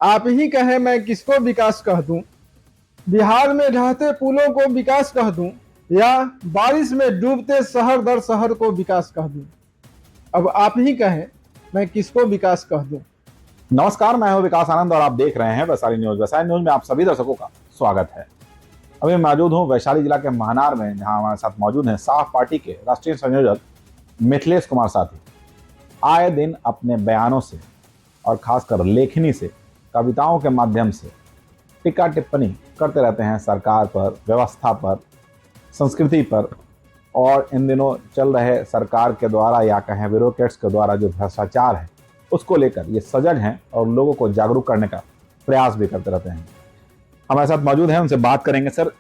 आप ही कहें मैं किसको विकास कह दूं। बिहार में ढहते पुलों को विकास कह दूं या बारिश में डूबते शहर दर शहर को विकास कह दूं। अब आप ही कहें मैं किसको विकास कह दूं। नमस्कार, मैं हूं विकास आनंद और आप देख रहे हैं वैशाली न्यूज। वैशाली न्यूज में आप सभी दर्शकों का स्वागत है। अभी मौजूद हूं वैशाली जिला के महनार में, जहां हमारे साथ मौजूद हैं साफ पार्टी के राष्ट्रीय संयोजक मिथिलेश कुमार साथी। आए दिन अपने बयानों से और खासकर लेखनी से, कविताओं के माध्यम से टीका टिप्पणी करते रहते हैं सरकार पर, व्यवस्था पर, संस्कृति पर। और इन दिनों चल रहे सरकार के द्वारा या कहें ब्यूरोक्रेट्स के द्वारा जो भ्रष्टाचार है, उसको लेकर ये सजग हैं और लोगों को जागरूक करने का प्रयास भी करते रहते हैं। हमारे साथ मौजूद हैं, उनसे बात करेंगे। सर,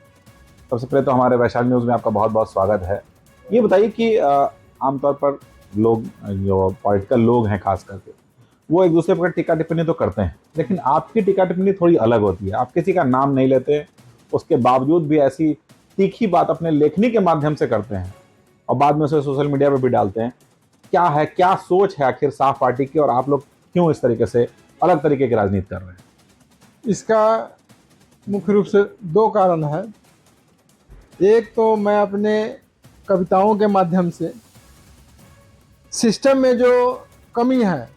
सबसे पहले तो हमारे वैशाली न्यूज़ में आपका बहुत बहुत स्वागत है। ये बताइए कि आमतौर पर लोग, जो पॉलिटिकल लोग हैं खास करके, वो एक दूसरे पर टीका टिप्पणी तो करते हैं, लेकिन आपकी टीका टिप्पणी थोड़ी अलग होती है। आप किसी का नाम नहीं लेते, उसके बावजूद भी ऐसी तीखी बात अपने लेखनी के माध्यम से करते हैं और बाद में उसे सोशल मीडिया पर भी डालते हैं। क्या है, क्या सोच है आखिर साफ पार्टी की, और आप लोग क्यों इस तरीके से अलग तरीके की राजनीति कर रहे हैं? इसका मुख्य रूप से दो कारण है। एक तो मैं अपने कविताओं के माध्यम से सिस्टम में जो कमी है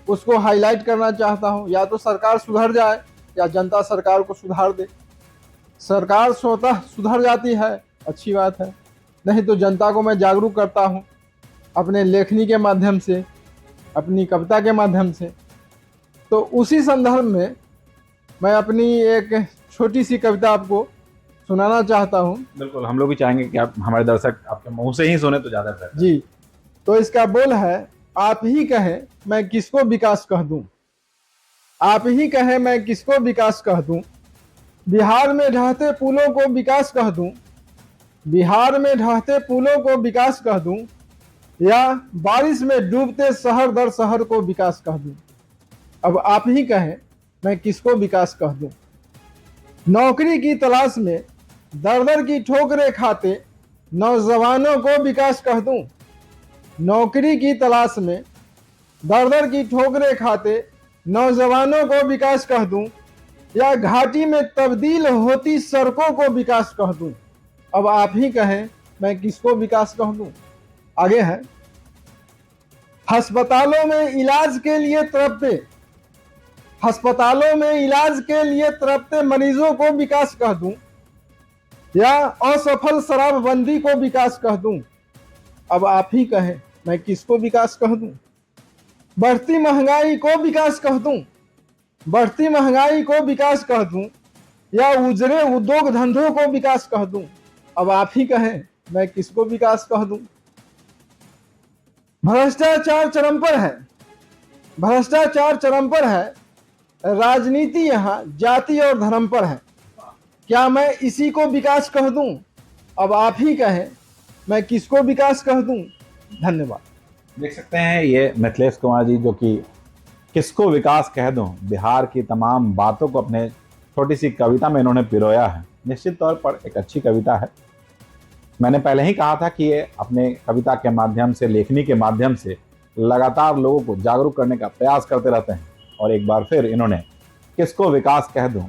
उसको हाईलाइट करना चाहता हूं। या तो सरकार सुधर जाए या जनता सरकार को सुधार दे। सरकार स्वतः सुधर जाती है, अच्छी बात है, नहीं तो जनता को मैं जागरूक करता हूं अपने लेखनी के माध्यम से, अपनी कविता के माध्यम से। तो उसी संदर्भ में मैं अपनी एक छोटी सी कविता आपको सुनाना चाहता हूं। बिल्कुल, हम लोग भी चाहेंगे कि आप, हमारे दर्शक आपके मुंह से ही सुने तो ज़्यादा बेहतर। जी, तो इसका बोल है, आप ही कहें मैं किसको विकास कह दूं। आप ही कहें मैं किसको विकास कह दूं। बिहार में ढहते पुलों को विकास कह दूं। बिहार में ढहते पुलों को विकास कह दूं या बारिश में डूबते शहर दर शहर को विकास कह दूं। अब आप ही कहें मैं किसको विकास कह दूं। नौकरी की तलाश में दर दर की ठोकरें खाते नौजवानों को विकास कह दूं। नौकरी की तलाश में दर दर की ठोकरें खाते नौजवानों को विकास कह दूं या घाटी में तब्दील होती सड़कों को विकास कह दूं। अब आप ही कहें मैं किसको विकास कह दूं। आगे है, अस्पतालों में इलाज के लिए तड़पते, अस्पतालों में इलाज के लिए तड़पते मरीजों को विकास कह दूं या असफल शराबबंदी को विकास कह दूं। अब आप ही कहें मैं किसको विकास कह दूं। बढ़ती महंगाई को विकास कह दूं, बढ़ती महंगाई को विकास कह दूं या उजरे उद्योग धंधों को विकास कह दूं। अब आप ही कहें मैं किसको विकास कह दूं। भ्रष्टाचार चरम पर है, भ्रष्टाचार चरम पर है, राजनीति यहाँ जाति और धर्म पर है। क्या मैं इसी को विकास कह दूं। अब आप ही कहें मैं किसको विकास कह दूं। धन्यवाद। देख सकते हैं ये मिथिलेश कुमार जी, जो कि किसको विकास कह दूं, बिहार की तमाम बातों को अपने छोटी सी कविता में इन्होंने पिरोया है। निश्चित तौर पर एक अच्छी कविता है। मैंने पहले ही कहा था कि ये अपने कविता के माध्यम से, लेखनी के माध्यम से लगातार लोगों को जागरूक करने का प्रयास करते रहते हैं। और एक बार फिर इन्होंने किसको विकास कह दूं,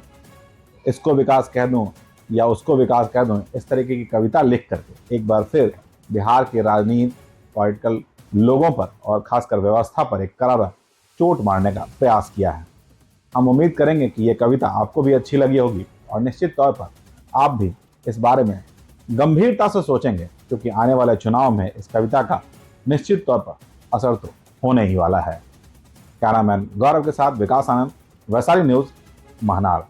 इसको विकास कह दूं या उसको विकास कह दूं, इस तरीके की कविता लिख करके एक बार फिर बिहार की राजनीति, पॉलिटिकल लोगों पर और खासकर व्यवस्था पर एक करारा चोट मारने का प्रयास किया है। हम उम्मीद करेंगे कि ये कविता आपको भी अच्छी लगी होगी और निश्चित तौर पर आप भी इस बारे में गंभीरता से सोचेंगे, क्योंकि आने वाले चुनाव में इस कविता का निश्चित तौर पर असर तो होने ही वाला है। कैमरामैन गौरव के साथ विकास आनंद, वैशाली न्यूज़, महनार।